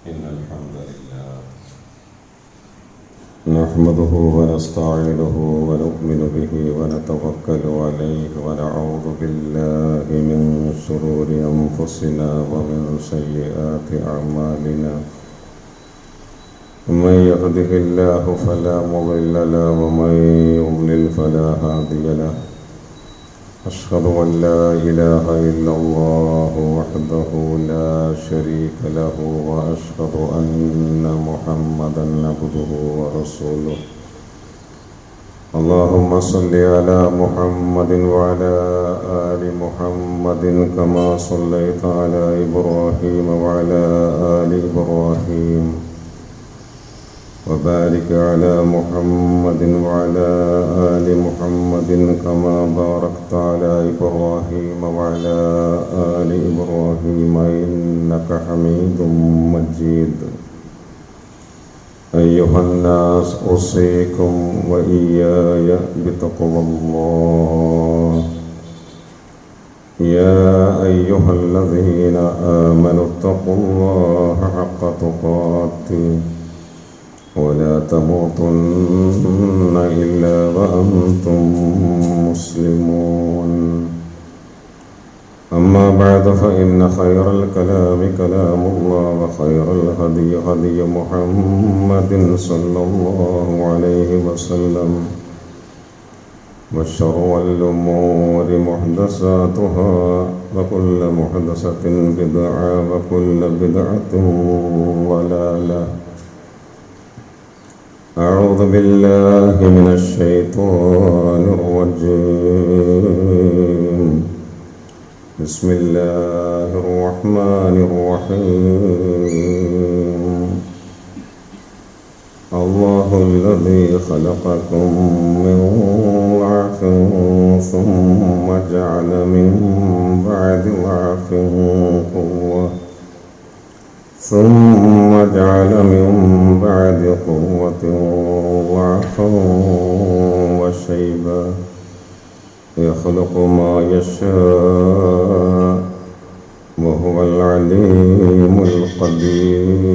إن الحمد لله نحمده ونستعينه ونؤمن به ونتوكل عليه ونعوذ بالله من شرور أنفسنا ومن سيئات أعمالنا. من يهده الله فلا مضل له ومن يضلل فلا هادي له. أشهد أن لا إله إلا الله وحده لا شريك له وأشهد أن محمدا عبده ورسوله. اللهم صل على محمد وعلى آل محمد كما صليت على إبراهيم وعلى آل إبراهيم وبارك على محمد وعلى آل محمد كما باركت على إبراهيم وعلى آل إبراهيم إنك حميد مجيد. أيها الناس أوصيكم وإياي بتقوى الله. يا أيها الذين آمنوا اتقوا الله حق تقاته ولا تموتن إلا وأنتم مسلمون. أما بعد فإن خير الكلام كلام الله وخير الهدي هدي محمد صلى الله عليه وسلم وشر الأمور محدثاتها وكل محدثة بدعة وكل بدعة ضلالة. أعوذ بالله من الشيطان الرجيم. بسم الله الرحمن الرحيم. الله الذي خلقكم من ضعف ثم جعل من بعد ضعف قوة ثم جعل من بعد قوة ضعفا وشيبا يخلق ما يشاء وهو العليم القدير.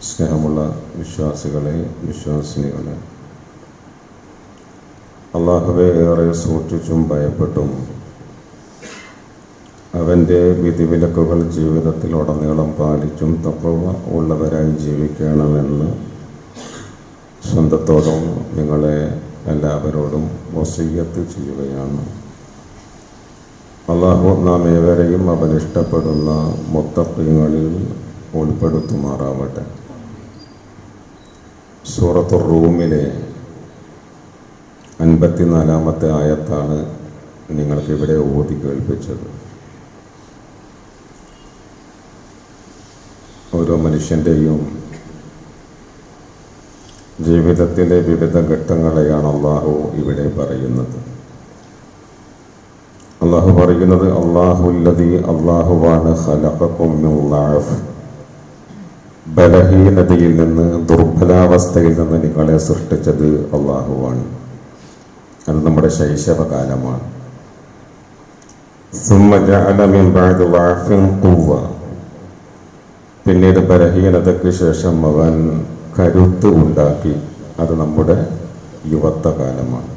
സ്നേഹമുള്ള വിശ്വാസികളെ, വിശ്വാസിനികളെ, അല്ലാഹുവെ ഏറെ സൂക്ഷിച്ചും ഭയപ്പെട്ടും അവൻ്റെ വിധിവിലക്കുകൾ ജീവിതത്തിലുടനീളം പാലിച്ചും തഖ്വ ഉള്ളവരായി ജീവിക്കണമെന്ന് സ്വന്തത്തോടും നിങ്ങളെ എല്ലാവരോടും വസിയ്യത്ത് ചെയ്യുകയാണ്. അല്ലാഹു നാം ഏവരെയും അവൻ ഇഷ്ടപ്പെടുന്ന മുത്തഖീങ്ങളിൽ ഉൾപ്പെടുത്തുമാറാവട്ടെ. സൂറത്തുർ റൂമിലെ 54-ാമത്തെ ആയത്താണ് നിങ്ങൾക്കിവിടെ ഓതി കേൾപ്പിച്ചത്. ഓരോ മനുഷ്യൻ്റെയും ജീവിതത്തിലെ വിവിധ ഘട്ടങ്ങളെയാണ് അള്ളാഹു ഇവിടെ പറയുന്നത്. അള്ളാഹു പറയുന്നത് അല്ലാഹുല്ലദീ അള്ളാഹുവാണ് ഖലഖക്കും മിൻ ളഅഫ്, ബലഹീനതയിൽ നിന്ന്, ദുർബലാവസ്ഥയിൽ നിന്ന് നിങ്ങളെ സൃഷ്ടിച്ചത് അള്ളാഹുവാണ്. അത് നമ്മുടെ ശൈശവകാലമാണ്. സുമ്മ ജഅല മിൻ ബഅദി ളഅഫിൻ ഖുവ്വ, പിന്നീട് ബലഹീനതയ്ക്ക് ശേഷം അവൻ കരുത്ത് ഉണ്ടാക്കി. അത് നമ്മുടെ യുവത്വകാലമാണ്.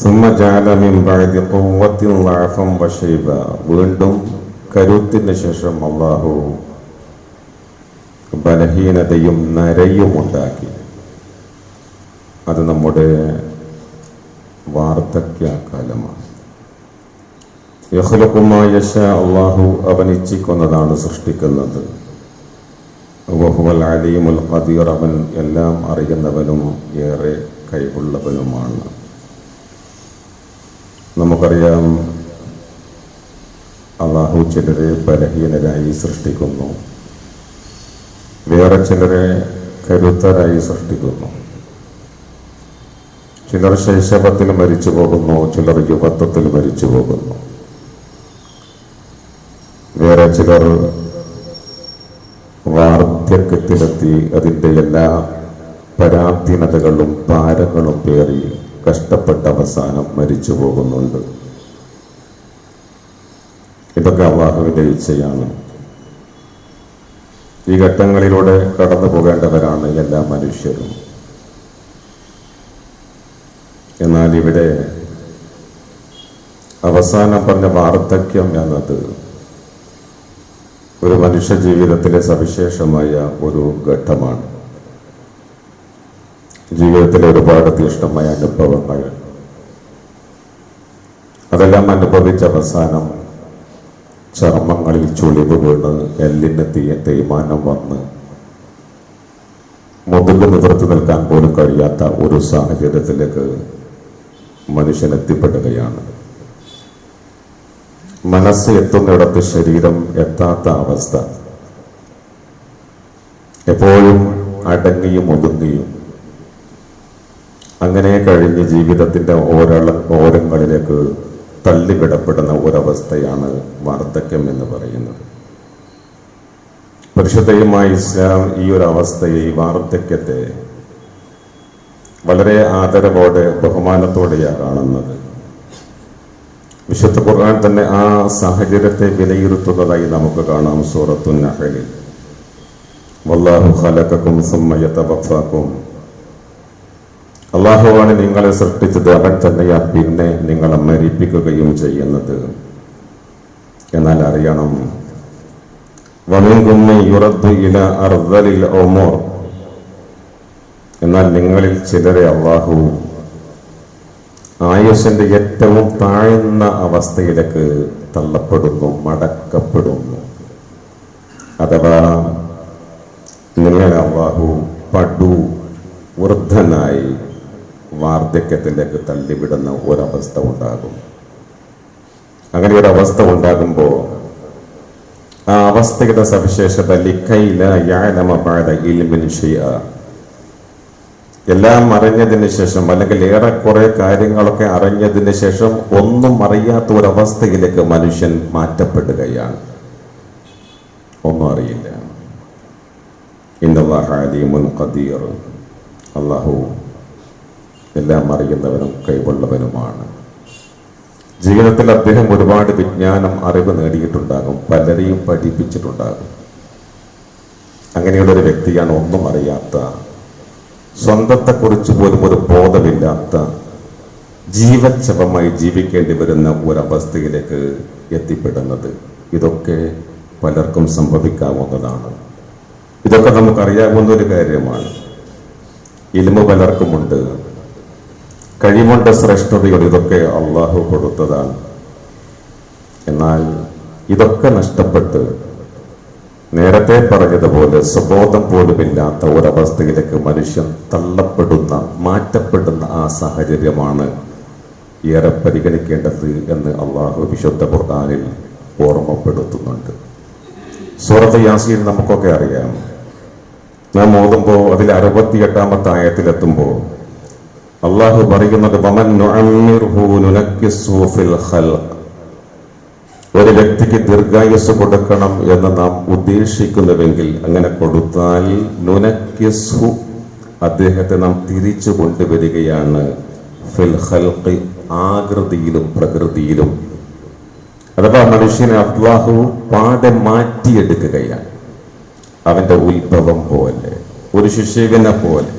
സുമ്മ ജഅല മിൻ ബഅദി ഖുവ്വത്തിൻ ളഅഫൻ വശൈബ, വീണ്ടും കരുത്തിന് ശേഷം അല്ലാഹു ബലഹീനതയും നരയും ഉണ്ടാക്കി. അത് നമ്മുടെ വാർദ്ധക്യകാലമാണ്. യഖ്ലുഖു മാ യശാ, അല്ലാഹു അവൻ ഇച്ഛിക്കുന്നതാണ് സൃഷ്ടിക്കുന്നത്. വഹുവൽ അലീമുൽ ഖദീർ, അവൻ എല്ലാം അറിയുന്നവനും ഏറെ കഴിവുള്ളവനുമാണ്. നമുക്കറിയാം, അല്ലാഹു ചിലരെ ബലഹീനരായി സൃഷ്ടിക്കുന്നു, വേറെ ചിലരെ കരുത്തരായി സൃഷ്ടിക്കുന്നു. ചിലർ ശൈശവത്തിൽ മരിച്ചു പോകുന്നു, ചിലർ യുവത്വത്തിൽ മരിച്ചു പോകുന്നു. വേറെ ചിലർ വാർദ്ധക്യത്തിലെത്തി അതിൻ്റെ എല്ലാ പരാധീനതകളും ഭാരങ്ങളും പേറി കഷ്ടപ്പെട്ട അവസാനം മരിച്ചു പോകുന്നുണ്ട്. ഇതൊക്കെ അള്ളാഹുവിൻ്റെ ഇച്ഛയാണ്. ഈ ഘട്ടങ്ങളിലൂടെ കടന്നു പോകേണ്ടവരാണ് എല്ലാ മനുഷ്യരും. എന്നാൽ ഇവിടെ അവസാനം പറഞ്ഞ വാർദ്ധക്യം എന്നത് ഒരു മനുഷ്യ ജീവിതത്തിലെ സവിശേഷമായ ഒരു ഘട്ടമാണ്. ജീവിതത്തിലെ ഒരുപാട് തീഷ്ണമായ അനുഭവങ്ങൾ, അതെല്ലാം അനുഭവിച്ച അവസാനം ചർമ്മങ്ങളിൽ ചുളിവ് വീണ് എല്ലിന് തേയ്മാനം വന്ന് മുതുക് നിവർത്തി നിൽക്കാൻ പോലും കഴിയാത്ത ഒരു സാഹചര്യത്തിലേക്ക് മനുഷ്യൻ എത്തിപ്പെടുകയാണ്. മനസ്സ് എത്തുന്നിടത്ത് ശരീരം എത്താത്ത അവസ്ഥ, എപ്പോഴും അടങ്ങിയും ഒതുങ്ങിയും അങ്ങനെ കഴിഞ്ഞ് ജീവിതത്തിന്റെ ഓരങ്ങളിലേക്ക് തള്ളിവിടപ്പെടുന്ന ഒരവസ്ഥയാണ് വാർദ്ധക്യം എന്ന് പറയുന്നത്. പരിശുദ്ധമായ ഇസ്ലാം ഈ ഒരു അവസ്ഥയെ, ഈ വാർദ്ധക്യത്തെ വളരെ ആദരവോടെ ബഹുമാനത്തോടെയാണ് കാണുന്നത്. വിശുദ്ധ ഖുർആൻ തന്നെ ആ സാഹചര്യത്തെ വിലയിരുത്തുന്നതായി നമുക്ക് കാണാം. സൂറത്തുൻ നഹ്ലിൽ വല്ലാഹു ഖലഖകും സുമ്മ യതവഫാകും, അള്ളാഹുവാണ് നിങ്ങളെ സൃഷ്ടിച്ചത്, അവൻ തന്നെയാ പിന്നെ നിങ്ങളെ മരിപ്പിക്കുകയും ചെയ്യുന്നത്. എന്നാൽ അറിയണം, വമിൻകും മൻ യുറദ്ദു ഇലാ അർദലിൽ ഉമൂർ, എന്നാൽ നിങ്ങളിൽ ചിലരെ അള്ളാഹു ആയുസ്സിന്റെ ഏറ്റവും താഴ്ന്ന അവസ്ഥയിലേക്ക് തള്ളപ്പെടുന്നു, മടക്കപ്പെടുന്നു. അഥവാ നിങ്ങളെ അള്ളാഹു പടു വൃദ്ധനായി വാർദ്ധക്യത്തിലേക്ക് തള്ളിവിടുന്ന ഒരവസ്ഥ ഉണ്ടാകും. അങ്ങനെ ഒരവസ്ഥ ഉണ്ടാകുമ്പോൾ ആ അവസ്ഥയുടെ സവിശേഷത ലിക്കൈല യഅലമ ബഅദ ഇൽമിൻ ശൈഅ, എല്ലാം അറിഞ്ഞതിന് ശേഷം അല്ലെങ്കിൽ ഏറെക്കുറെ കാര്യങ്ങളൊക്കെ അറിഞ്ഞതിന് ശേഷം ഒന്നും അറിയാത്ത ഒരവസ്ഥയിലേക്ക് മനുഷ്യൻ മാറ്റപ്പെടുകയാണ്. ഒന്നും അറിയില്ല. ഇന്നല്ലാഹ അലീമുൻ ഖദീർ, അല്ലാഹു എല്ലാം അറിയുന്നവനും കഴിവുള്ളവനുമാണ്. ജീവിതത്തിൽ അദ്ദേഹം ഒരുപാട് വിജ്ഞാനം, അറിവ് നേടിയിട്ടുണ്ടാകും, പലരെയും പഠിപ്പിച്ചിട്ടുണ്ടാകും. അങ്ങനെയുള്ള ഒരു വ്യക്തിയാണ് ഒന്നും അറിയാത്ത, സ്വന്തത്തെക്കുറിച്ച് പോലും ഒരു ബോധമില്ലാത്ത, ജീവച്ഛവമായി ജീവിക്കേണ്ടി വരുന്ന ഒരവസ്ഥയിലേക്ക് എത്തിപ്പെടുന്നത്. ഇതൊക്കെ പലർക്കും സംഭവിക്കാവുന്നതാണ്. ഇതൊക്കെ നമുക്കറിയാവുന്ന ഒരു കാര്യമാണ്. ഇൽമു പലർക്കുമുണ്ട്, കഴിവുണ്ട്, ശ്രേഷ്ഠതയുണ്ട്, ഇതൊക്കെ അള്ളാഹു കൊടുത്തതാണ്. എന്നാൽ ഇതൊക്കെ നഷ്ടപ്പെട്ട് നേരത്തെ പറഞ്ഞതുപോലെ സ്വബോധം പോലുമില്ലാത്ത ഒരവസ്ഥയിലേക്ക് മനുഷ്യൻ തള്ളപ്പെടുന്ന, മാറ്റപ്പെടുന്ന ആ സാഹചര്യമാണ് ഏറെ പരിഗണിക്കേണ്ടത് എന്ന് അള്ളാഹു വിശുദ്ധ ഖുർആനിൽ ഓർമ്മപ്പെടുത്തുന്നുണ്ട്. സൂറത്ത് യാസീൻ നമുക്കൊക്കെ അറിയാം. നാം ഓതുമ്പോൾ അതിൽ 68-ാമത്തെ ആയത്തിലെത്തുമ്പോൾ അള്ളാഹു പറയുന്നത് വമൻ നുഅമ്മിർഹു നുനക്കിസ്ഹു ഫിൽ ഖൽഖ്, ഒരു വ്യക്തിക്ക് ദീർഘായുസ് കൊടുക്കണം എന്ന് നാം ഉദ്ദേശിക്കുന്നുവെങ്കിൽ അങ്ങനെ കൊടുത്താൽ നുനക്കിസ്ഹു, അദ്ദേഹത്തെ നാം തിരിച്ചു കൊണ്ടുവരികയാണ് ഫിൽ ഖൽഖ്, ആകൃതിയിലും പ്രകൃതിയിലും. അഥവാ മനുഷ്യനെ അല്ലാഹു പാടെ മാറ്റിയെടുക്കുകയാണ്. അവന്റെ ഉത്ഭവം പോലെ, ഒരു ശിശുവിനെ പോലെ,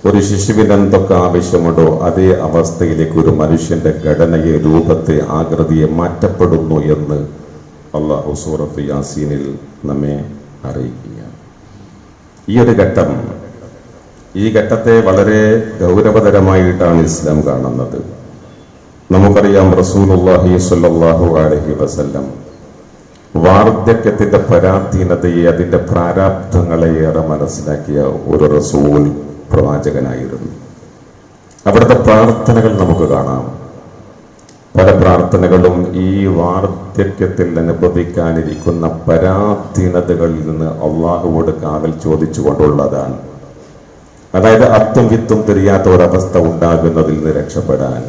ഒരു ശിശുവിന് എന്തൊക്കെ ആവശ്യമുണ്ടോ അതേ അവസ്ഥയിലേക്ക് ഒരു മനുഷ്യന്റെ ഘടനയെ, രൂപത്തെ, ആകൃതിയെ മാറ്റപ്പെടുന്നു എന്ന് അല്ലാഹു സൂറത്ത് യാസീനിൽ നമ്മെ അറിയിക്കുകയാണ്. ഈ ഒരു ഘട്ടം, ഈ ഘട്ടത്തെ വളരെ ഗൗരവതരമായിട്ടാണ് ഇസ്ലാം കാണുന്നത്. നമുക്കറിയാം, റസൂലുള്ളാഹി സ്വല്ലല്ലാഹു അലൈഹി വസല്ലം വാർദ്ധക്യത്തിന്റെ പരാധീനതയെ, അതിന്റെ പ്രാരാബ്ധങ്ങളെ ഏറെ മനസ്സിലാക്കിയ ഒരു റസൂൽ, പ്രവാചകനായിരുന്നു. അവിടുത്തെ പ്രാർത്ഥനകൾ നമുക്ക് കാണാം. പല പ്രാർത്ഥനകളും ഈ വാർദ്ധക്യത്തിൽ അനുഭവിക്കാനിരിക്കുന്ന പരാധീനതകളിൽ നിന്ന് അള്ളാഹുവോട് കാവൽ ചോദിച്ചുകൊണ്ടുള്ളതാണ്. അതായത് അത്തും വിത്തും തിരിയാത്ത ഒരവസ്ഥ ഉണ്ടാകുന്നതിൽ നിന്ന് രക്ഷപ്പെടാൻ,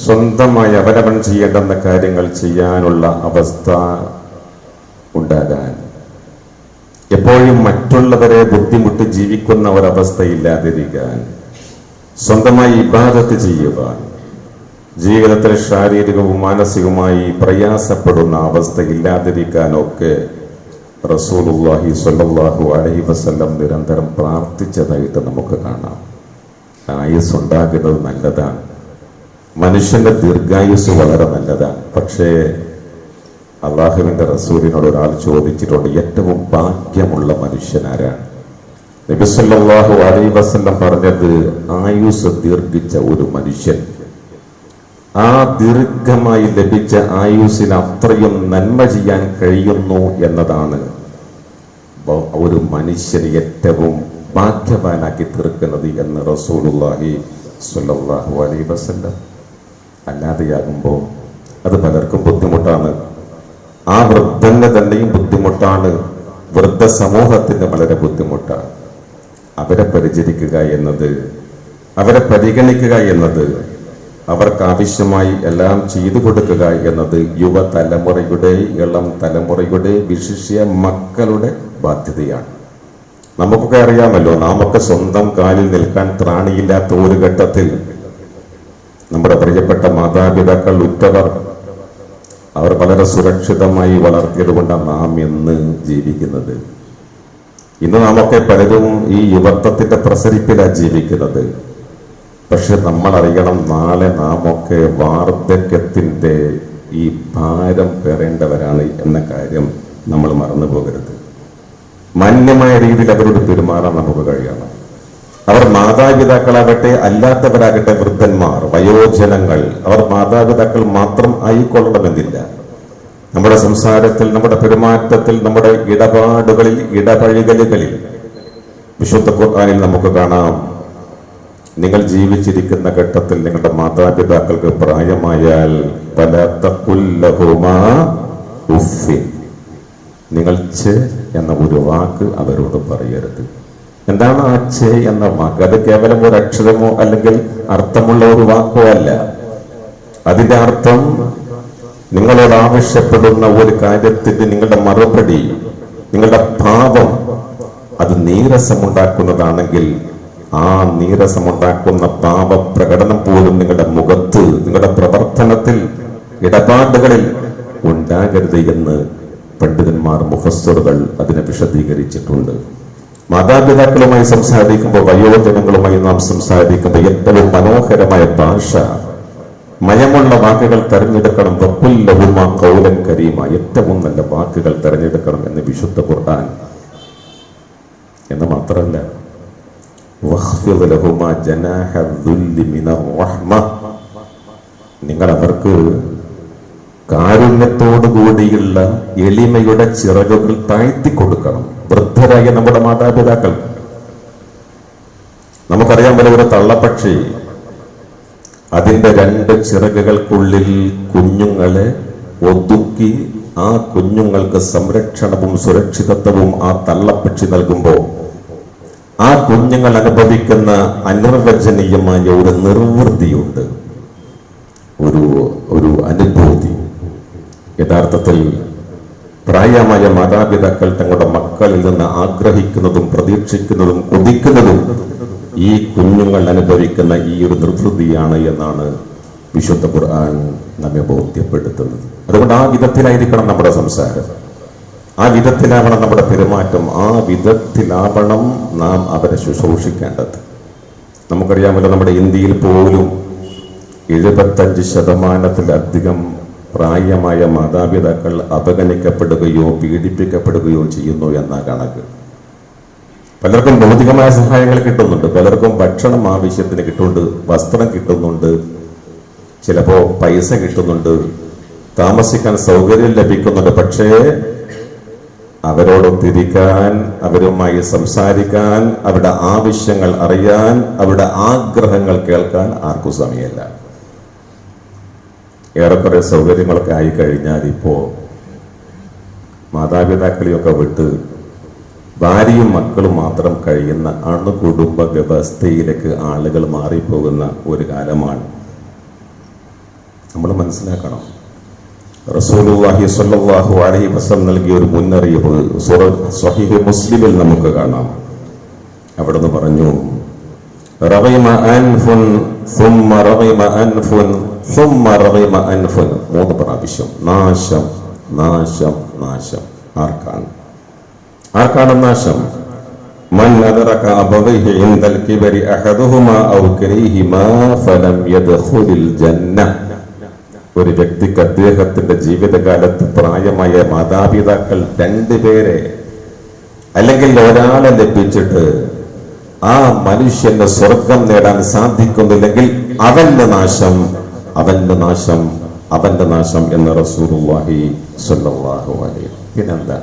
സ്വന്തമായി അവനവൻ ചെയ്യേണ്ടുന്ന കാര്യങ്ങൾ ചെയ്യാനുള്ള അവസ്ഥ ഉണ്ടാകാൻ, എപ്പോഴും മറ്റുള്ളവരെ ബുദ്ധിമുട്ട് ജീവിക്കുന്ന ഒരവസ്ഥയില്ലാതിരിക്കാൻ, സ്വന്തമായി ഇബാദത്ത് ചെയ്യുവാൻ, ജീവിതത്തിൽ ശാരീരികവും മാനസികവുമായി പ്രയാസപ്പെടുന്ന അവസ്ഥ ഇല്ലാതിരിക്കാനൊക്കെ റസൂലുള്ളാഹി സ്വല്ലല്ലാഹു അലൈഹി വസല്ലം നിരന്തരം പ്രാർത്ഥിച്ചതായിട്ട് നമുക്ക് കാണാം. ആയുസ് ഉണ്ടാകുന്നത് നല്ലതാണ്, മനുഷ്യന്റെ ദീർഘായുസ് വളരെ നല്ലതാണ്. പക്ഷേ അള്ളാഹുവിന്റെ റസൂലിനോട് ഒരാൾ ചോദിച്ചിട്ടുണ്ട്, ഏറ്റവും ഭാഗ്യമുള്ള മനുഷ്യനാരാണ്? നബി സല്ലല്ലാഹു അലൈഹി വസല്ലം പറഞ്ഞത്, ആയുസ് ദീർഘിച്ച ഒരു മനുഷ്യൻ, ആ ദീർഘമായി ലഭിച്ച ആയുസ്സിന് അത്രയും നന്മ ചെയ്യാൻ കഴിയുന്നു എന്നതാണ് ഒരു മനുഷ്യനെ ഏറ്റവും ഭാഗ്യവാനാക്കി തീർക്കുന്നത് എന്ന് റസൂലുള്ളാഹി സ്വല്ലല്ലാഹു അലൈഹി വസല്ലം. അല്ലാതെയാകുമ്പോൾ അത് പലർക്കും ബുദ്ധിമുട്ടാണ്. ആ വൃദ്ധന് തന്നെയും ബുദ്ധിമുട്ടാണ്, വൃദ്ധ സമൂഹത്തിന് വളരെ ബുദ്ധിമുട്ടാണ്. അവരെ പരിചരിക്കുക എന്നത്, അവരെ പരിഗണിക്കുക എന്നത്, അവർക്ക് ആവശ്യമായി എല്ലാം ചെയ്തു കൊടുക്കുക എന്നത് യുവതലമുറയുടെ, ഇളം തലമുറയുടെ, വിശിഷ്യ മക്കളുടെ ബാധ്യതയാണ്. നമുക്കൊക്കെ അറിയാമല്ലോ, നാമൊക്കെ സ്വന്തം കാലിൽ നിൽക്കാൻ ത്രാണിയില്ലാത്ത ഒരു ഘട്ടത്തിൽ നമ്മുടെ പ്രിയപ്പെട്ട മാതാപിതാക്കൾ, ഉറ്റവർ, അവർ വളരെ സുരക്ഷിതമായി വളർത്തിയത് കൊണ്ടാണ് നാം ഇന്ന് ജീവിക്കുന്നത്. ഇന്ന് നാമൊക്കെ പലരും ഈ യുവത്വത്തിന്റെ പ്രസരിപ്പിലാണ് ജീവിക്കുന്നത്. പക്ഷെ നമ്മൾ അറിയണം, നാളെ നാമൊക്കെ വാർദ്ധക്യത്തിന്റെ ഈ ഭാരം പേറേണ്ടവരാണ് എന്ന കാര്യം നമ്മൾ മറന്നു പോകരുത്. മാന്യമായ രീതിയിൽ അവരോട് പെരുമാറാൻ നമുക്ക് കഴിയണം. അവർ മാതാപിതാക്കളാകട്ടെ അല്ലാത്തവരാകട്ടെ, വൃദ്ധന്മാർ, വയോജനങ്ങൾ, അവർ മാതാപിതാക്കൾ മാത്രം ആയിക്കൊള്ളണമെന്നില്ല. നമ്മുടെ സംസാരത്തിൽ, നമ്മുടെ പെരുമാറ്റത്തിൽ, നമ്മുടെ ഇടപാടുകളിൽ, ഇടപഴകലുകളിൽ വിശുദ്ധ ഖുർആനിൽ നമുക്ക് കാണാം, നിങ്ങൾ ജീവിച്ചിരിക്കുന്ന ഘട്ടത്തിൽ നിങ്ങളുടെ മാതാപിതാക്കൾക്ക് പ്രായമായാൽ ഫലാ തഖുൽ ലഹുമാ ഉഫ്ഫിൻ, നിങ്ങൾ ഛെ എന്ന ഒരു വാക്ക് അവരോട് പറയരുത്. എന്താണ് ആ ഛെ എന്ന വാക്ക്? അത് കേവലം ഒരു അക്ഷരമോ അല്ലെങ്കിൽ അർത്ഥമുള്ള ഒരു വാക്കോ അല്ല. അതിന്റെ അർത്ഥം, നിങ്ങളോട് ആവശ്യപ്പെടുന്ന ഒരു കാര്യത്തിന് നിങ്ങളുടെ മറുപടി, നിങ്ങളുടെ ഭാവം അത് നീരസമുണ്ടാക്കുന്നതാണെങ്കിൽ ആ നീരസമുണ്ടാക്കുന്ന പാപപ്രകടനം പോലും നിങ്ങളുടെ മുഖത്ത്, നിങ്ങളുടെ പ്രവർത്തനത്തിൽ, ഇടപാടുകളിൽ ഉണ്ടാകരുത് എന്ന് പണ്ഡിതന്മാർ, മുഫസ്സിറുകൾ അതിനെ വിശദീകരിച്ചിട്ടുണ്ട്. മാതാപിതാക്കളുമായി സംസാരിക്കുമ്പോൾ, വയോജനങ്ങളുമായി നാം സംസാരിക്കുമ്പോൾ ഏറ്റവും മനോഹരമായ ഭാഷ, മയമുള്ള വാക്കുകൾ തെരഞ്ഞെടുക്കണം. വഖുൽ ലഹുമാ ഖൗലൻ കരീമ, ഏറ്റവും നല്ല വാക്കുകൾ തെരഞ്ഞെടുക്കണം എന്ന് വിശുദ്ധ ഖുർആൻ. എന്ന് മാത്രമല്ല, വഖ്ഫിദ് ലഹുമാ ജനാഹ ദുല്ലി മിനർ റഹ്മ, നിങ്ങൾ അവർക്ക് കാരുണ്യത്തോടുകൂടിയുള്ള എളിമയുടെ ചിറകുകൾ താഴ്ത്തി കൊടുക്കണം. വൃദ്ധരായ നമ്മുടെ മാതാപിതാക്കൾ, നമുക്കറിയാൻ പോലെ ഒരു തള്ളപ്പക്ഷി അതിന്റെ 2 ചിറകുകൾക്കുള്ളിൽ കുഞ്ഞുങ്ങളെ ഒതുക്കി ആ കുഞ്ഞുങ്ങൾക്ക് സംരക്ഷണവും സുരക്ഷിതത്വവും ആ തള്ളപ്പക്ഷി നൽകുമ്പോൾ ആ കുഞ്ഞുങ്ങൾ അനുഭവിക്കുന്ന അനിർവചനീയമായ ഒരു നിർവൃതിയുണ്ട്, ഒരു അനുഭൂതി. യഥാർത്ഥത്തിൽ പ്രായമായ മാതാപിതാക്കൾ തങ്ങളുടെ മക്കളിൽ നിന്ന് ആഗ്രഹിക്കുന്നതും പ്രതീക്ഷിക്കുന്നതും കൊതിക്കുന്നതും ഈ കുഞ്ഞുങ്ങൾ അനുഭവിക്കുന്ന ഈ ഒരു നിർവൃതിയാണ് എന്നാണ് വിശുദ്ധ ഖുർആൻ നമ്മെ ബോധ്യപ്പെടുത്തുന്നത്. അതുകൊണ്ട് ആ വിധത്തിലായിരിക്കണം നമ്മുടെ സംസാരം, ആ വിധത്തിലാവണം നമ്മുടെ പെരുമാറ്റം, ആ വിധത്തിലാവണം നാം അവരെ ശുശ്രൂഷിക്കേണ്ടത്. നമുക്കറിയാമല്ലോ, നമ്മുടെ ഇന്ത്യയിൽ പോലും 75% പ്രായമായ മാതാപിതാക്കൾ അവഗണിക്കപ്പെടുകയോ പീഡിപ്പിക്കപ്പെടുകയോ ചെയ്യുന്നു എന്ന കണക്ക്. പലർക്കും ഭൗതികമായ സഹായങ്ങൾ കിട്ടുന്നുണ്ട്, പലർക്കും ഭക്ഷണം ആവശ്യത്തിന് കിട്ടുന്നുണ്ട്, വസ്ത്രം കിട്ടുന്നുണ്ട്, ചിലപ്പോ പൈസ കിട്ടുന്നുണ്ട്, താമസിക്കാൻ സൗകര്യം ലഭിക്കുന്നുണ്ട്. പക്ഷേ അവരോടൊത്തിരിക്കാൻ, അവരുമായി സംസാരിക്കാൻ, അവരുടെ ആവശ്യങ്ങൾ അറിയാൻ, അവരുടെ ആഗ്രഹങ്ങൾ കേൾക്കാൻ ആർക്കും സമയമില്ല. ഏറെക്കുറെ സൗകര്യങ്ങളൊക്കെ ആയിക്കഴിഞ്ഞാൽ ഇപ്പോ മാതാപിതാക്കളെയൊക്കെ വിട്ട് ഭാര്യയും മക്കളും മാത്രം കഴിയുന്ന അണുകുടുംബ വ്യവസ്ഥയിലേക്ക് ആളുകൾ മാറിപ്പോകുന്ന ഒരു കാലമാണ്. നമ്മൾ മനസ്സിലാക്കണം, റസൂലുള്ളാഹി സ്വല്ലല്ലാഹു അലൈഹി വസല്ലം നൽകിയ ഒരു മുന്നറിയിപ്പ് സ്വഹീഹ് മുസ്ലിമിൽ നമുക്ക് കാണാം. അവിടുന്ന് പറഞ്ഞു, റഗിമ അൻഫുൻ സുമ്മ റഗിമ അൻഫുൻ സുമ്മ റഗിമ അൻഫുൻ, 3 പ്രാവശ്യം. നാശം, നാശം, നാശം. ആർക്കാണ് നാശം? മൻ അദ്റക അബവൈഹി ഇൻദൽ കിബരി അഹദുഹുമാ ഔ കരീഹിമാ ഫലം യദ്ഖുലിൽ ജന്ന. ഒരു വ്യക്തിക്ക് അദ്ദേഹത്തിന്റെ ജീവിതകാലത്ത് പ്രായമായ മാതാപിതാക്കൾ 2 പേരെ അല്ലെങ്കിൽ ഒരാളെ ലഭിച്ചിട്ട് ആ മനുഷ്യന്റെ സ്വർഗം നേടാൻ സാധിക്കുന്നില്ലെങ്കിൽ അവന്റെ നാശം, അവന്റെ നാശം, അവന്റെ നാശം എന്ന് റസൂലുള്ളാഹി സ്വല്ലല്ലാഹു അലൈഹി. പിന്നെന്താ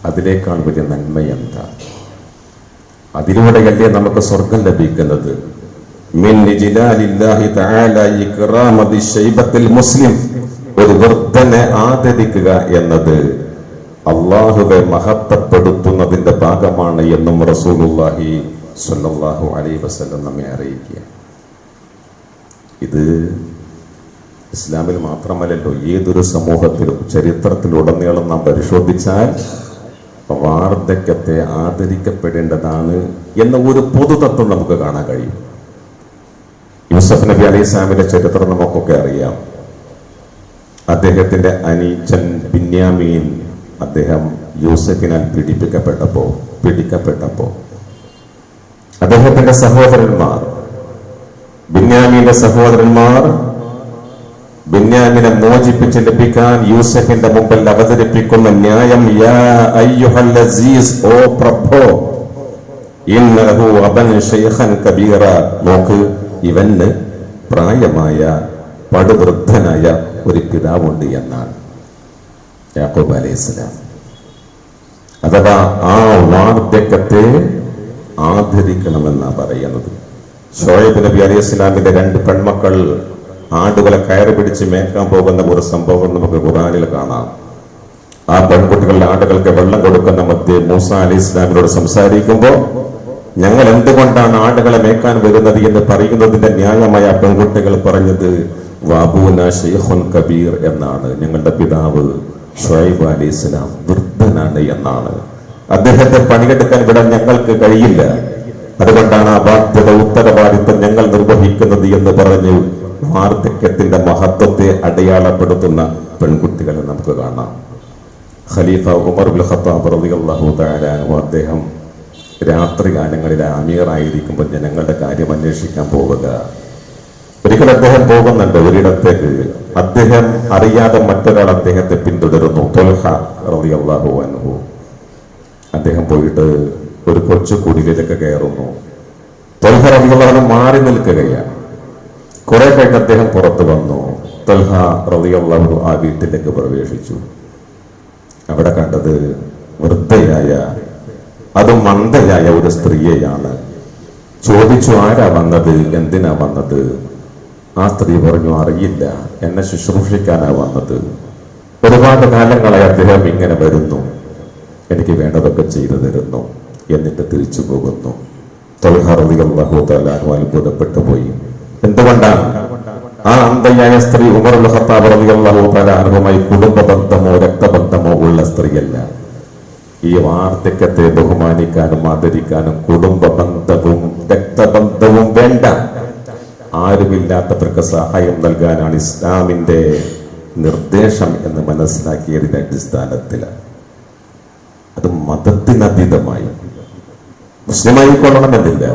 അതിനേക്കാൾ വലിയ നന്മ എന്താ? അതിലൂടെയല്ലേ നമുക്ക് സ്വർഗം ലഭിക്കുന്നത്. മിൻ ഇജ്ലാലില്ലാഹി തആല ഇക്റാമ ബിശൈബത്തിൽ മുസ്ലിം. ഒരു വൃദ്ധനെ ആദരിക്കുക എന്നത് അള്ളാഹുവെ മഹത്വപ്പെടുത്തുന്നതിന്റെ ഭാഗമാണ് എന്നും റസൂലുള്ളാഹി സ്വല്ലല്ലാഹു അലൈഹി വസല്ലം നമ്മെ അറിയിക്കുക. ഇത് ഇസ്ലാമിൽ മാത്രമല്ലല്ലോ, ഏതൊരു സമൂഹത്തിലും ചരിത്രത്തിലുടനീളം നാം പരിശോധിച്ചാൽ വാർദ്ധക്യത്തെ ആദരിക്കപ്പെടേണ്ടതാണ് എന്ന ഒരു പൊതുതത്വം നമുക്ക് കാണാൻ കഴിയും. യൂസഫ് നബി അലൈഹി സ്വലാമിന്റെ ചരിത്രം നമുക്കൊക്കെ അറിയാം. അദ്ദേഹത്തിന്റെ അനീച്ചൻ ബിന്യാമീൻ, അദ്ദേഹം യൂസഫിനാൽ പിടിക്കപ്പെട്ടപ്പോ അദ്ദേഹത്തിന്റെ സഹോദരന്മാർ, ബിന്യാമീന്റെ സഹോദരന്മാർ ബിന്യാമിനെ മോചിപ്പിച്ച് ലഭിക്കാൻ യൂസഫിന്റെ മുമ്പിൽ അവതരിപ്പിക്കുന്ന ന്യായം, യാ അയ്യുഹൽ അസീസ്, ഓ പ്രഭോ, ഇന്നഹു അബൻ ശൈഖൻ കബീറ. നോക്ക്, ഇവന് പ്രായമായ പടുവൃദ്ധനായ ഒരു പിതാവുണ്ട് എന്നാണ് യാക്കൂബ് അലൈഹിസ്സലാം. അഥവാ ആ വാർദ്ധക്യത്തെ ആദരിക്കണമെന്നാണ് പറയുന്നത്. ഷുഐബ് നബി അലൈഹി സ്വലാമിന്റെ 2 പെൺമക്കൾ ആടുകളെ കയറി പിടിച്ച് മേക്കാൻ പോകുന്ന ഒരു സംഭവം നമുക്ക് ഖുർആനിൽ കാണാം. ആ പെൺകുട്ടികൾ ആടുകൾക്ക് വെള്ളം കൊടുക്കുന്ന മധ്യേ മൂസ അലൈഹി സ്വലാമിനോട് സംസാരിക്കുമ്പോൾ, ഞങ്ങൾ എന്തുകൊണ്ടാണ് ആടുകളെ മേക്കാൻ വരുന്നത് എന്ന് പറയുന്നതിന്റെ ന്യായമായ പെൺകുട്ടികൾ പറഞ്ഞത് വാബൂന ശൈഖുൻ കബീർ എന്നാണ്. ഞങ്ങളുടെ പിതാവ് ഷുഐബ് അലൈഹി സ്വലാം വൃദ്ധനാണ് എന്നാണ്. അദ്ദേഹത്തെ പണിയെടുക്കാൻ വിടാൻ ഞങ്ങൾക്ക് കഴിയില്ല, അതുകൊണ്ടാണ് ആ ബാധ്യത, ഉത്തരവാദിത്വം ഞങ്ങൾ നിർവഹിക്കുന്നത് എന്ന് പറഞ്ഞ് വാർദ്ധക്യത്തിന്റെ മഹത്വത്തെ അടയാളപ്പെടുത്തുന്ന പെൺകുട്ടികളെ നമുക്ക് കാണാം. ഖലീഫ ഉമർ ഇബ്നുൽ ഖത്താബ് റളിയല്ലാഹു തആല അൻഹു, അദ്ദേഹം രാത്രികാലങ്ങളിൽ അമീറായിരിക്കുമ്പോൾ ജനങ്ങളുടെ കാര്യം അന്വേഷിക്കാൻ പോവുക. ഒരിക്കൽ അദ്ദേഹം പോകുന്നുണ്ട് ഒരിടത്തേക്ക്. അദ്ദേഹം അറിയാതെ മറ്റൊരാൾ അദ്ദേഹത്തെ പിന്തുടരുന്നു, ത്വൽഹ റളിയല്ലാഹു അൻഹു. അദ്ദേഹം പോയിട്ട് ഒരു കൊച്ചു കുടിലേക്ക് കയറുന്നു. ത്വൽഹ റളിയല്ലാഹു അൻഹു മാറി നിൽക്കുകയാണ്. കുറെ കഴിഞ്ഞ് അദ്ദേഹം പുറത്തു വന്നു. ത്വൽഹ റളിയല്ലാഹു അൻഹു ആ വീട്ടിലേക്ക് പ്രവേശിച്ചു. അവിടെ കണ്ടത് വൃദ്ധയായ, അതും മന്ദയായ ഒരു സ്ത്രീയെയാണ്. ചോദിച്ചു, ആരാ വന്നത്, എന്തിനാ വന്നത്? ആ സ്ത്രീ പറഞ്ഞു, അറിയില്ല, എന്നെ ശുശ്രൂഷിക്കാനാ വന്നത്. ഒരുപാട് കാലങ്ങളായി അദ്ദേഹം ഇങ്ങനെ വരുന്നു, എനിക്ക് വേണ്ടതൊക്കെ ചെയ്തു തരുന്നു, എന്നിട്ട് തിരിച്ചു പോകുന്നു. ത്വൽഹ റളിയല്ലാഹു തആല അൻഹു അത്ഭുതപ്പെട്ടു പോയി. എന്തുകൊണ്ടാണ്? ആ അന്ധയായ സ്ത്രീ ഉമർ ഇബ്നുൽ ഖത്താബ് റളിയല്ലാഹു തആല അൻഹുമായി കുടുംബ ബന്ധമോ രക്തബന്ധമോ ഉള്ള സ്ത്രീയല്ല. ഈ വാർദ്ധക്യത്തെ ബഹുമാനിക്കാനും ആദരിക്കാനും കുടുംബ ബന്ധവും രക്തബന്ധവും വേണ്ട. ആരുമില്ലാത്തവർക്ക് സഹായം നൽകാനാണ് ഇസ്ലാമിന്റെ നിർദ്ദേശം എന്ന് മനസ്സിലാക്കിയതിന്റെ അടിസ്ഥാനത്തിലാണ്. അത് മതത്തിനതീതമായി മുസ്ലിമായിക്കൊള്ളണമെന്നില്ല.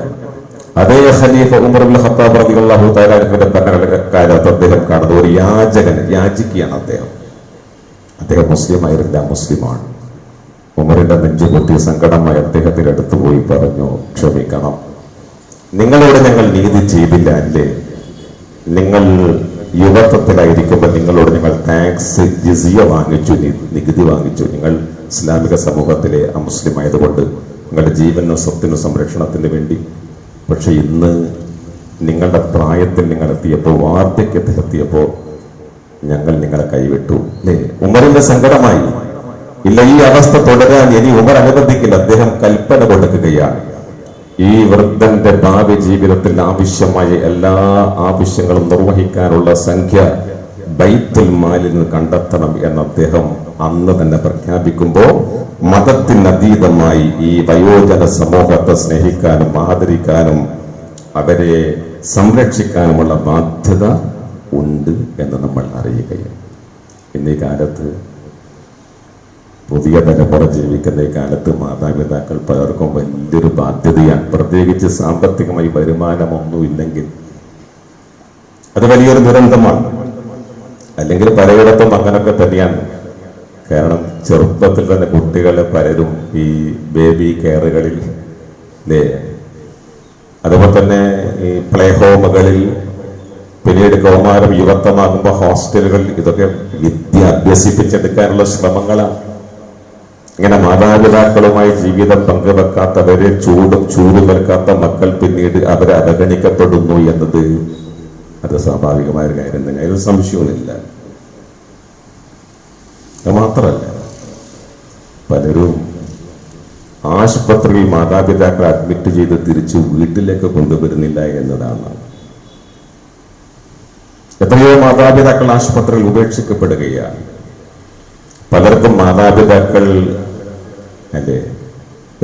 അതേ ഖലീഫ ഉമർ ഇബ്നുൽ ഖത്താബ് റളിയല്ലാഹു തആല അൻഹുവിന്റെ ഭരണകാലത്ത് അദ്ദേഹം കാണുന്നത് ഒരു യാചകനെ യാചിക്കുകയാണ്. അദ്ദേഹം മുസ്ലിം ആയിരുന്നില്ല, മുസ്ലിമാണ്. ഉമറിന്റെ നെഞ്ചു പൊട്ടി സങ്കടമായി അദ്ദേഹത്തിന്റെ അടുത്ത് പോയി പറഞ്ഞു, ക്ഷമിക്കണം, നിങ്ങളോട് ഞങ്ങൾ നീതി ചെയ്തില്ല അല്ലേ? നിങ്ങൾ യുവത്വത്തിലായിരിക്കുമ്പോൾ നിങ്ങളോട് ഞങ്ങൾ ടാക്സ്, ജിസിയ വാങ്ങിച്ചു, നികുതി വാങ്ങിച്ചു. നിങ്ങൾ ഇസ്ലാമിക സമൂഹത്തിലെ അമുസ്ലിം ആയതുകൊണ്ട് നിങ്ങളുടെ ജീവനും സ്വത്തിനും സംരക്ഷണത്തിന് വേണ്ടി. പക്ഷെ ഇന്ന് നിങ്ങളുടെ പ്രായത്തിൽ നിങ്ങൾ എത്തിയപ്പോൾ, വാർദ്ധക്യത്തിലെത്തിയപ്പോൾ ഞങ്ങൾ നിങ്ങളെ കൈവിട്ടു അല്ലേ? ഉമറിന്റെ സങ്കടമായി. ഇല്ല, ഈ അവസ്ഥ തുടരാൻ ഇനി ഉമർ അനുവദിക്കില്ല. അദ്ദേഹം കൽപ്പന കൊടുക്കുകയാണ്, ഈ വൃദ്ധന്റെ ഭാവി ജീവിതത്തിൽ ആവശ്യമായ എല്ലാ ആവശ്യങ്ങളും നിർവഹിക്കാനുള്ള സംഖ്യ ബൈത്തുൽ മാലിൽ നിന്ന് കണ്ടെത്തണം എന്ന് അദ്ദേഹം അന്ന് തന്നെ പ്രഖ്യാപിക്കുമ്പോൾ, മതത്തിനതീതമായി ഈ വയോജന സമൂഹത്തെ സ്നേഹിക്കാനും ആദരിക്കാനും അവരെ സംരക്ഷിക്കാനുമുള്ള ബാധ്യത ഉണ്ട് എന്ന് നമ്മൾ അറിയുകയാണ്. ഇന്നീ കാലത്ത്, പുതിയ തലമുറ ജീവിക്കുന്ന ഈ കാലത്ത് മാതാപിതാക്കൾ പലർക്കും വലിയൊരു ബാധ്യതയാണ്. പ്രത്യേകിച്ച് സാമ്പത്തികമായി വരുമാനമൊന്നുമില്ലെങ്കിൽ അത് വലിയൊരു ദുരന്തമാണ്. അല്ലെങ്കിൽ പലയിടത്തും അങ്ങനൊക്കെ തന്നെയാണ്. കാരണം ചെറുപ്പത്തിൽ തന്നെ കുട്ടികളെ പലരും ഈ ബേബി കെയറുകളിൽ, അതുപോലെ തന്നെ ഈ പ്ലേ ഹോമുകളിൽ, പിന്നീട് കൗമാരം യുവത്വമാകുമ്പോൾ ഹോസ്റ്റലുകളിൽ ഇതൊക്കെ വിദ്യ അഭ്യസിപ്പിച്ചെടുക്കാനുള്ള ശ്രമങ്ങളാണ്. ഇങ്ങനെ മാതാപിതാക്കളുമായി ജീവിതം പങ്കുവെക്കാത്തവരെ ചൂടുമേൽക്കാത്ത മക്കൾ പിന്നീട് അവരെ അവഗണിക്കപ്പെടുന്നു എന്നത് അത് സ്വാഭാവികമായ ഒരു കാര്യം തന്നെ, അതിൽ സംശയവുമില്ല. അത് മാത്രമല്ല, പലരും ആശുപത്രിയിൽ മാതാപിതാക്കളെ അഡ്മിറ്റ് ചെയ്ത് തിരിച്ച് വീട്ടിലേക്ക് കൊണ്ടുവരുന്നില്ല എന്നതാണ്. എത്രയോ മാതാപിതാക്കൾ ആശുപത്രിയിൽ ഉപേക്ഷിക്കപ്പെടുകയാണ്. പലർക്കും മാതാപിതാക്കൾ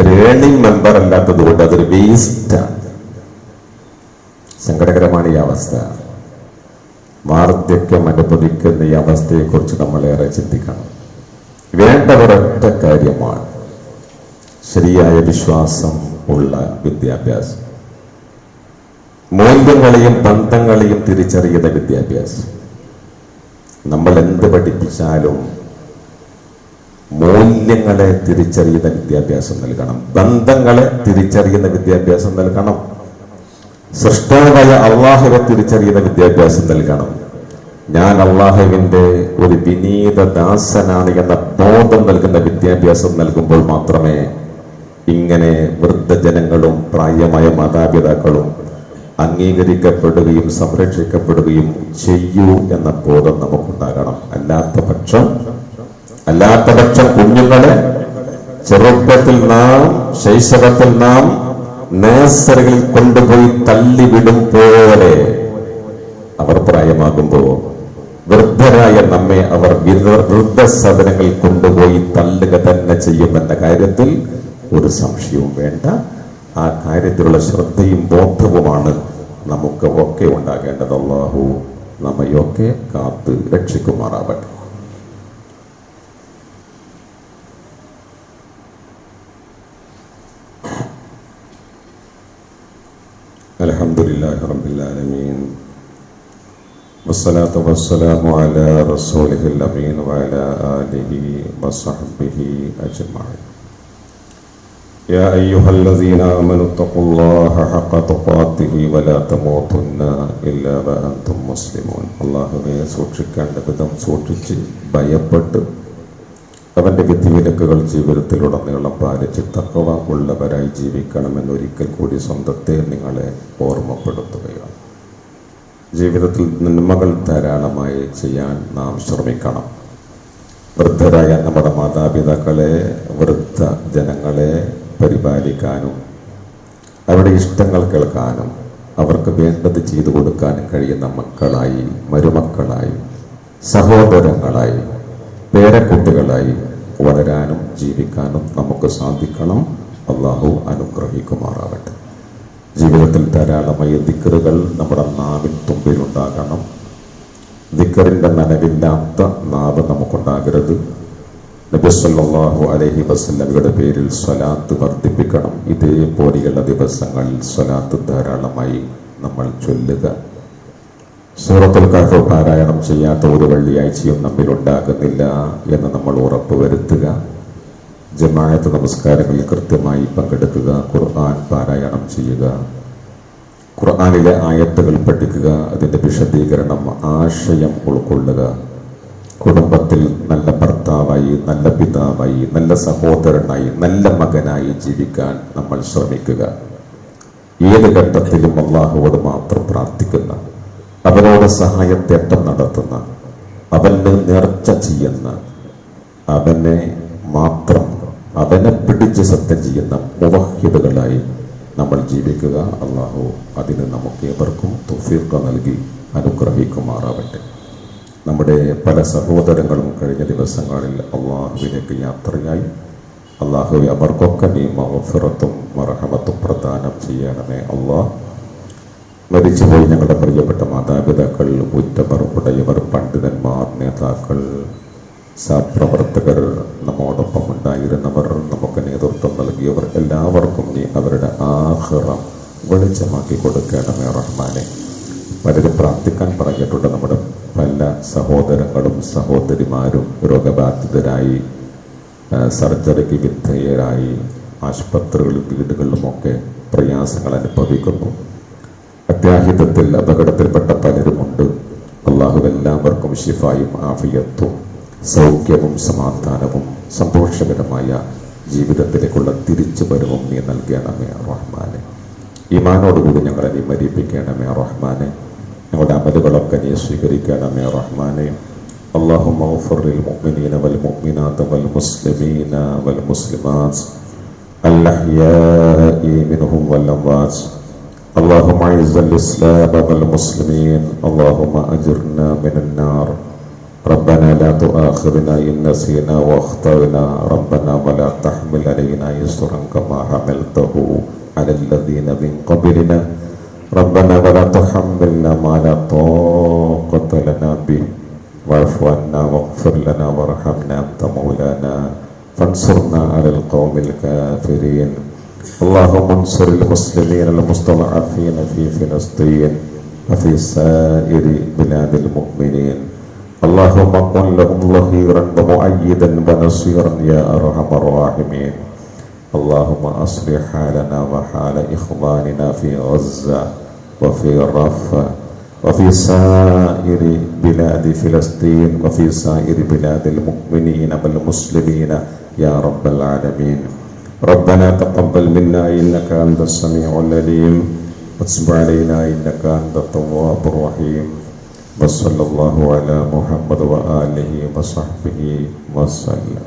ഒരു ഏണിംഗ് മെമ്പർ അല്ലാത്തത് കൊണ്ട് അതൊരു വേസ്റ്റാണ്. സങ്കടകരമാണ് ഈ അവസ്ഥ. വാർദ്ധക്യം അനുഭവിക്കുന്ന ഈ അവസ്ഥയെക്കുറിച്ച് നമ്മളേറെ ചിന്തിക്കണം. വേണ്ട ഒരൊറ്റ കാര്യമാണ് ശരിയായ വിശ്വാസം ഉള്ള വിദ്യാഭ്യാസം, മൂല്യങ്ങളെയും ബന്ധങ്ങളെയും തിരിച്ചറിയുന്ന വിദ്യാഭ്യാസം. നമ്മൾ എന്ത് പഠിപ്പിച്ചാലും മൂല്യങ്ങളെ തിരിച്ചറിയുന്ന വിദ്യാഭ്യാസം നൽകണം, ബന്ധങ്ങളെ തിരിച്ചറിയുന്ന വിദ്യാഭ്യാസം നൽകണം, സൃഷ്ടാവായ അള്ളാഹുവെ തിരിച്ചറിയുന്ന വിദ്യാഭ്യാസം നൽകണം. ഞാൻ അള്ളാഹുവിന്റെ ഒരു വിനീത ദാസനാണ് എന്ന ബോധം നൽകുന്ന വിദ്യാഭ്യാസം നൽകുമ്പോൾ മാത്രമേ ഇങ്ങനെ വൃദ്ധജനങ്ങളും പ്രായമായ മാതാപിതാക്കളും അംഗീകരിക്കപ്പെടുകയും സംരക്ഷിക്കപ്പെടുകയും ചെയ്യൂ എന്ന ബോധം നമുക്കുണ്ടാകണം. അല്ലാത്ത പക്ഷം കുഞ്ഞുങ്ങളെ ചെറുപ്പത്തിൽ ശൈശവത്തിൽ നാം നേഴ്സറികളിൽ കൊണ്ടുപോയി തള്ളിവിടും പോലെ അവർ പ്രായമാകുമ്പോൾ വൃദ്ധരായ നമ്മെ അവർ വൃദ്ധസദനങ്ങളിൽ കൊണ്ടുപോയി തള്ളുക തന്നെ ചെയ്യുമെന്ന കാര്യത്തിൽ ഒരു സംശയവും വേണ്ട. ആ കാര്യത്തിലുള്ള ശ്രദ്ധയും ബോധവുമാണ് നമുക്ക് ഒക്കെ ഉണ്ടാകേണ്ടത്. അല്ലാഹു നമ്മയൊക്കെ കാത്ത് രക്ഷിക്കുമാറാവട്ടെ. അൽഹംദുലില്ലാഹി റബ്ബിൽ ആലമീൻ വസ്സലാത്തു വസ്സലാമു അലാ റസൂലിഹിൽ അമീൻ വഅലാ ആലിഹി വസഹ്ബിഹി അജ്മഈൻ. യാ അയ്യുഹല്ലദീന ആമനൂ തഖുല്ലാഹ ഹഖ തുഖാതിഹി വലാ തമൂതുന്ന ഇല്ലാ വഅൻതും മുസ്ലിമൂൻ. അല്ലാഹുവേ സൂക്ഷിക്കേണ്ട വിധം സൂക്ഷിച്ച് ഭയപ്പെട്ട് അവന്റെ വിധിവിലക്കുകൾ ജീവിതത്തിലുടനീളം പാലിച്ച് തഖ്വ ഉള്ളവരായി ജീവിക്കണമെന്നൊരിക്കൽ കൂടി സ്വന്തത്തെ നിങ്ങളെ ഓർമ്മപ്പെടുത്തുകയാണ്. ജീവിതത്തിൽ നന്മകൾ ധാരാളമായി ചെയ്യാൻ നാം ശ്രമിക്കണം. വൃദ്ധരായ നമ്മുടെ മാതാപിതാക്കളെ, വൃദ്ധ ജനങ്ങളെ പരിപാലിക്കാനും അവരുടെ ഇഷ്ടങ്ങൾ കേൾക്കാനും അവർക്ക് വേണ്ടത് ചെയ്തു കൊടുക്കാനും കഴിയുന്ന മക്കളായി, മരുമക്കളായി, സഹോദരങ്ങളായി, പേരക്കുട്ടികളായി വളരാനും ജീവിക്കാനും നമുക്ക് സാധിക്കണം. അള്ളാഹു അനുഗ്രഹിക്കുമാറാവട്ടെ. ജീവിതത്തിൽ ധാരാളമായ ദിക്റുകൾ നമ്മുടെ നാവിൻ തുമ്പിലുണ്ടാകണം. ദിക്റിന്റെ നനവില്ലാത്ത നാവ് നമുക്കുണ്ടാകരുത്. നബി സല്ലല്ലാഹു അലൈഹി വസല്ലമയുടെ പേരിൽ സ്വലാത്ത് വർദ്ധിപ്പിക്കണം. ഇതേപോലെയുള്ള ദിവസങ്ങളിൽ സ്വലാത്ത് ധാരാളമായി നമ്മൾ ചൊല്ലുക. സൂറത്തുൽ കഹ്ഫ് പാരായണം ചെയ്യാത്ത ഒരു വെള്ളിയാഴ്ചയും നമ്മിലുണ്ടാകുന്നില്ല എന്ന് നമ്മൾ ഉറപ്പുവരുത്തുക. ജമാഅത്ത് നമസ്കാരങ്ങളിൽ കൃത്യമായി പങ്കെടുക്കുക. ഖുർആൻ പാരായണം ചെയ്യുക. ഖുർആനിലെ ആയത്തുകൾ പഠിക്കുക. അതിൻ്റെ വിശദീകരണം, ആശയം ഉൾക്കൊള്ളുക. കുടുംബത്തിൽ നല്ല ഭർത്താവായി, നല്ല പിതാവായി, നല്ല സഹോദരനായി, നല്ല മകനായി ജീവിക്കാൻ നമ്മൾ ശ്രമിക്കുക. ഏത് ഘട്ടത്തിലും അള്ളാഹുവോട് മാത്രം പ്രാർത്ഥിക്കുന്ന, അവനോട് സഹായത്തേട്ടം നടത്തുന്ന, അവന് നേർച്ച ചെയ്യുന്ന, അവനെ പിടിച്ച് സത്യം ചെയ്യുന്ന മുവഹ്ഹിദുകളായി നമ്മൾ ജീവിക്കുക. അള്ളാഹു അതിന് നമുക്ക് ഏവർക്കും തൗഫീഖ് നൽകി അനുഗ്രഹിക്കുമാറാവട്ടെ. നമ്മുടെ പല സഹോദരങ്ങളും കഴിഞ്ഞ ദിവസങ്ങളിൽ അള്ളാഹുവിലേക്ക് യാത്രയായി. അള്ളാഹുവെ അവർക്കൊക്കെ നീ മഗ്ഫിറത്തും മർഹമത്തും പ്രദാനം ചെയ്യണമേ. അള്ളാഹ് മരിച്ചുപോയി ഞങ്ങളുടെ പ്രിയപ്പെട്ട മാതാപിതാക്കൾ, ഉറ്റവർ, ഉടയവർ, പണ്ഡിതന്മാർ, നേതാക്കൾ, സഹപ്രവർത്തകർ, നമ്മോടൊപ്പം ഉണ്ടായിരുന്നവർ, നമുക്ക് നേതൃത്വം നൽകിയവർ എല്ലാവർക്കും നീ അവരുടെ ആഖിറം വെളിച്ചമാക്കി കൊടുക്കണമേ റഹ്മാനെ. പലരും പ്രാർത്ഥിക്കാൻ പറഞ്ഞിട്ടുണ്ട്. നമ്മുടെ പല സഹോദരങ്ങളും സഹോദരിമാരും രോഗബാധിതരായി, സർജറിക്ക് വിധേയരായി, ആശുപത്രികളിലും വീടുകളിലുമൊക്കെ പ്രയാസങ്ങൾ അനുഭവിക്കുന്നു. അത്യാഹിതത്തിൽ അപകടത്തിൽപ്പെട്ട പലരുമുണ്ട്. അള്ളാഹു എല്ലാവർക്കും ശിഫായും ആഫിയത്തും സൗഖ്യവും സമാധാനവും സന്തോഷകരമായ ജീവിതത്തിലേക്കുള്ള തിരിച്ചുവരവും നീ നൽകണമേ റഹ്മാനെ. ഈമാനോടുകൂടി ഞങ്ങളെ നീ മരിപ്പിക്കണമേ റഹ്മാനെ. ഞങ്ങളുടെ അമലുകളൊക്കെ നീ സ്വീകരിക്കണമേ റഹ്മാനെ. اللهم اغفر للمؤمنين والمؤمنات والمسلمين والمسلمات الأحياء منهم والأموات. اللهم أعز الإسلام والمسلمين. اللهم أجرنا من النار. ربنا لا تؤاخذنا إن نسينا واخطأنا. ربنا ولا تحمل علينا إصرا كما حملته على الذين من قبلنا. ربنا ولا تحملنا ما لا طاقة لنا به. واعف عنا واغفر لنا وارحمنا أنت مولانا فانصرنا على القوم الكافرين. اللهم انصر المسلمين المستضعفين في فلسطين وفي سائر بلاد المؤمنين. اللهم كن لهم ظهيرا ومؤيدا ونصيرا يا أرحم الراحمين. اللهم أصلح حالنا وحال إخواننا في غزة وفي رفح وفي سائر بلاد فلسطين وفي سائر بلاد المؤمنين والمسلمين يا رب العالمين. ربنا تقبل منا إنك أنت السميع العليم وتب علينا إنك أنت التواب الرحيم. وصلى الله على محمد وآله وصحبه وسلم.